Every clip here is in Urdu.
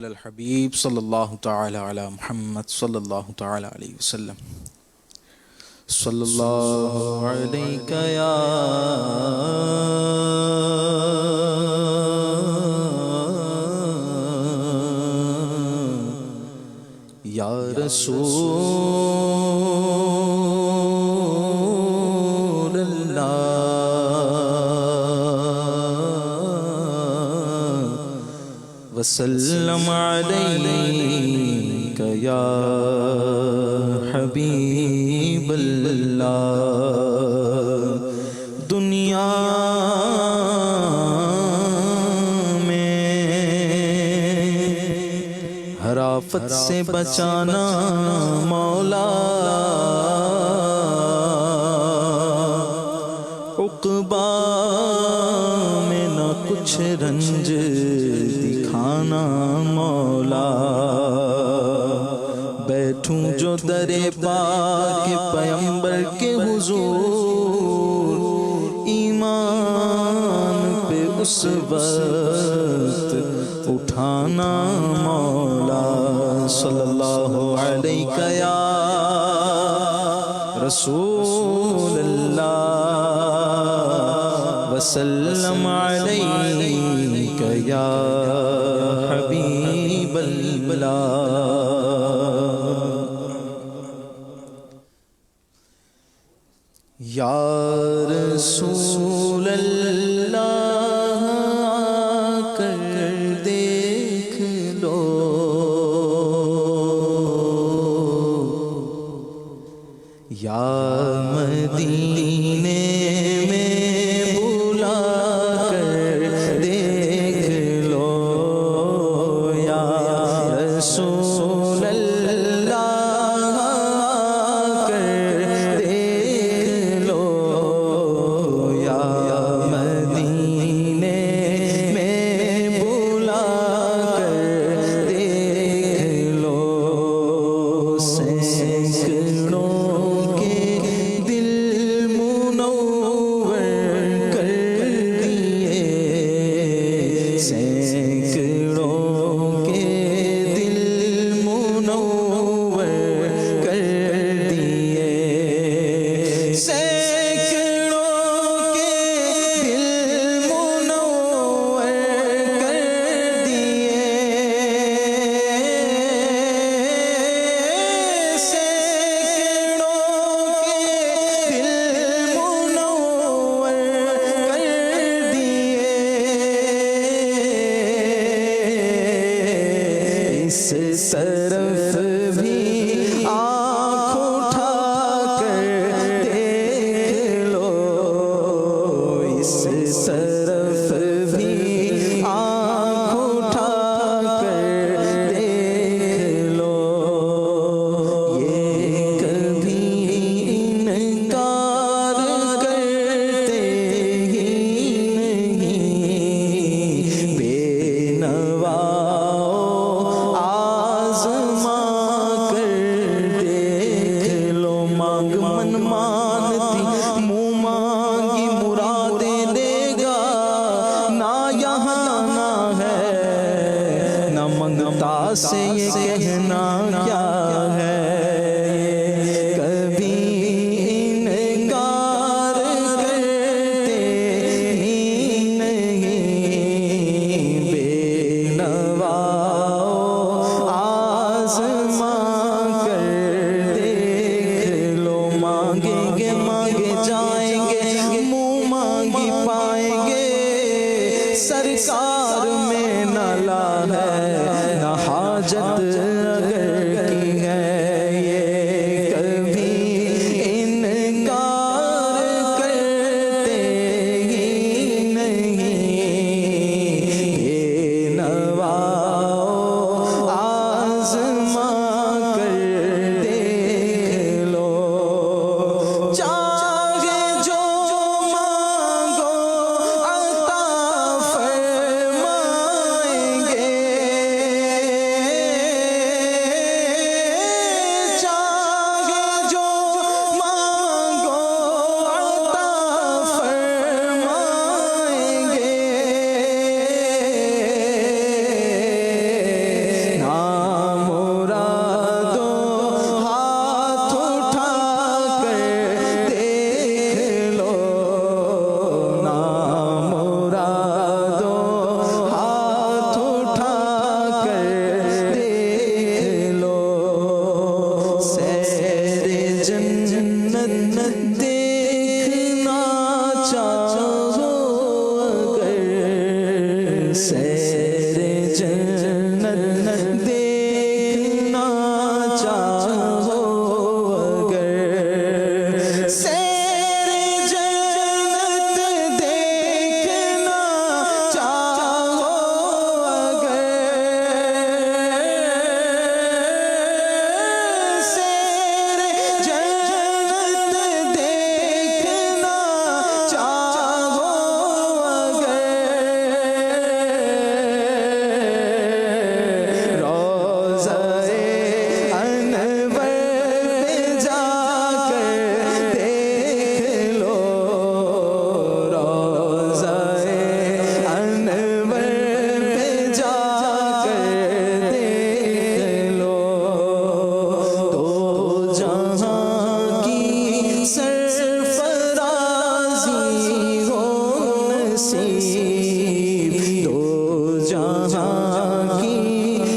الحبیب صلی اللہ تعالی علی محمد صلی اللہ تعالی علیہ وسلم صلی اللہ علیہ یا رسول اللہ وسلم علیک یا حبیب اللہ دنیا میں ہر آفت سے بچانا مولا عقبہ میں نہ کچھ رنج دکھانا مولا بیٹھوں جو در پاک پیغمبر کے حضور ایمان پہ اس وقت اٹھانا مولا صلی اللہ علیہ یا رسول اللہ وسلم علیک یا حبیب اللہ یا رسول اللہ کر دیکھ لو یا مدینے طرف بھی آنکھ اٹھا کر دیکھ لو اس طرف بھی آنکھ اٹھا کر دیکھ لو یہ کبھی انکار کرتے ہی نہیں بے نوا سے یہ کہنا کیا ہے کبھی انکار کرتے ہی نہیں بے نوا آزما کر دیکھ لو مانگیں گے مانگے جائیں گے منہ مانگی پائیں گے سرکار میں نہ لا ہے نہ حاجت اگر کی ہے یہ کبھی انکار کرتے ہی نہیں بے نوا آزما کر دیکھ لو چاہے جو مانگو عطا فرمائیں گے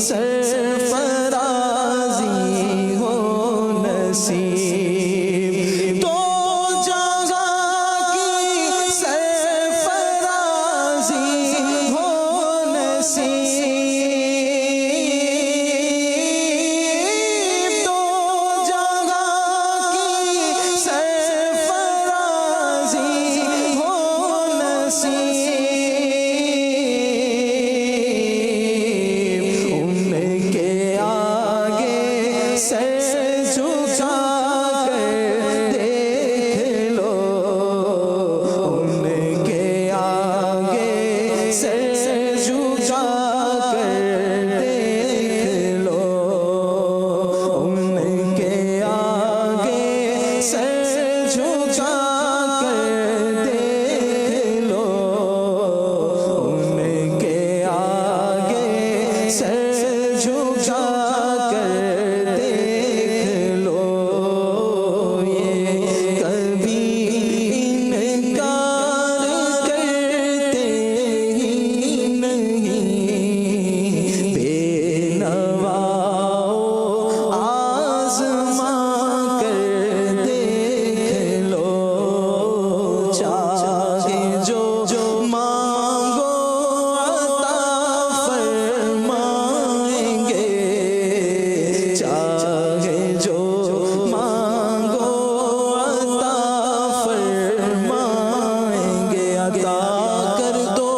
سرفرازی ہو نصیب، تو جہاں کی سرفرازی ہو نصیب، تو جہاں کی سرفرازی ہو نصیب، ان کے آگے سر جھکا کر دیکھ لو، ان کے آگے سر جھکا کر دیکھ لو، ان کے آگے سر جھکا کر دیکھ لو، ان کے آگے سر جھکا کر دیکھ لو، یہ کبھی انکار کرتے ہی نہیں، بے نواؤ آزما کر دیکھ لو، چاہے جو مانگو عطا فرمائیں گے، چاہے جو مانگو عطا فرمائیں گے، عطا کر دو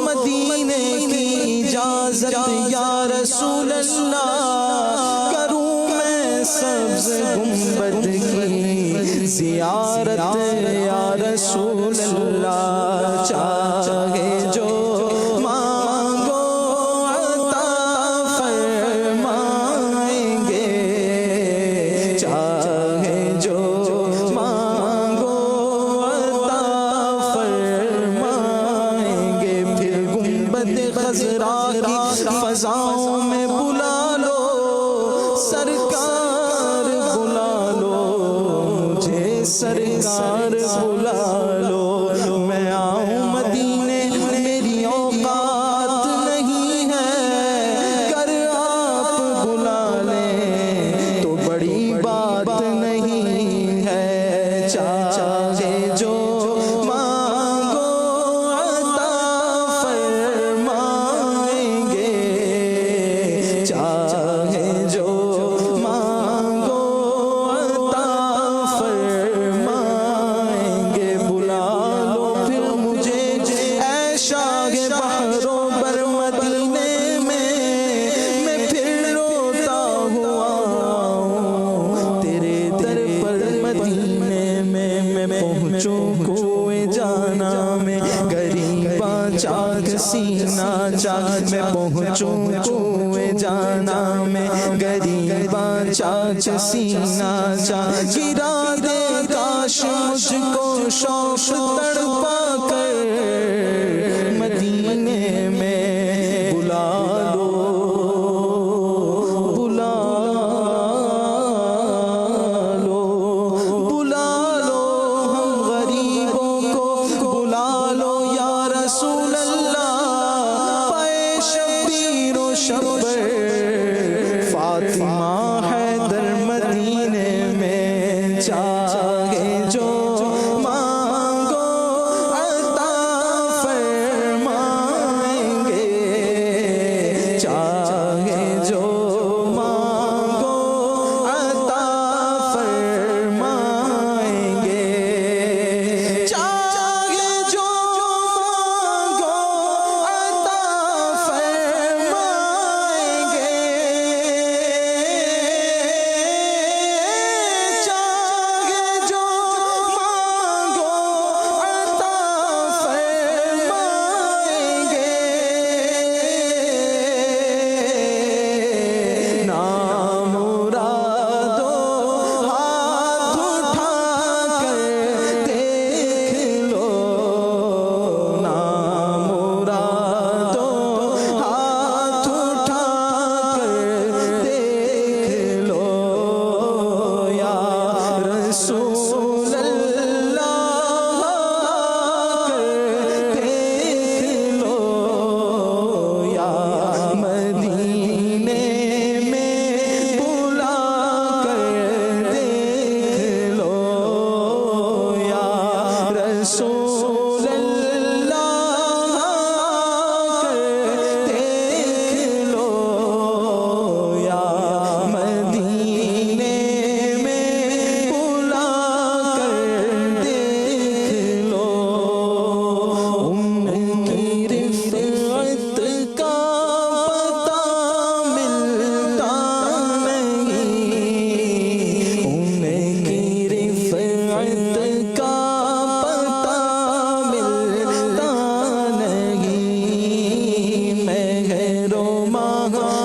مدینے کی اجازت یا رسول اللہ، کروں میں سبز گنبد کی زیارت یا رسول اللہ، چاہے جو مانگو عطا فرمائیں گے، چاہے جو مانگو عطا فرمائیں گے، پھر گنبد خضرا کی فضاؤں میں بلا لو، سرکار بلا لو مجھے، سرکار بلا لو، میں آؤں مدینے، میری اوقات نہیں ہے، اگر آپ بلا لیں تو بڑی بات نہیں ہے، چاہے جو مانگو عطا فرمائیں گے، چاہے جو مانگو عطا فرمائیں گے، بلا لو پھر مجھے اے شاہ بحرو بر مدینے میں پھر روتا ہوا آؤں تیرے در پر مدینے میں پہنچوں کوئے جانا میں، غریباں چاک سینہ چاک، میں پہنچوں کوئے جانا میں، غریباں چاک سینہ چاک، گرا دے کاش مجھ کو شوق تڑپا کر مدینے میں، بلا لو بلا لو بلا لو، ہم غریبوں کو بلا لو یا رسول اللہ، پائے شبیر و شبر فاطمہ حیدر مدینے میں، چاہے جو مانگو عطا فرمائیں گے، چاہے جو مانگو عطا فرمائیں گے، چاہے جو مانگو عطا فرمائیں گے،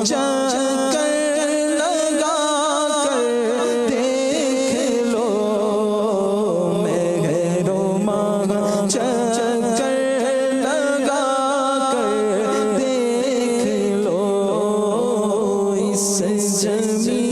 چکر لگا کر دیکھ لو، مہرو ماں چکر لگا کر دیکھ لو، اس زمین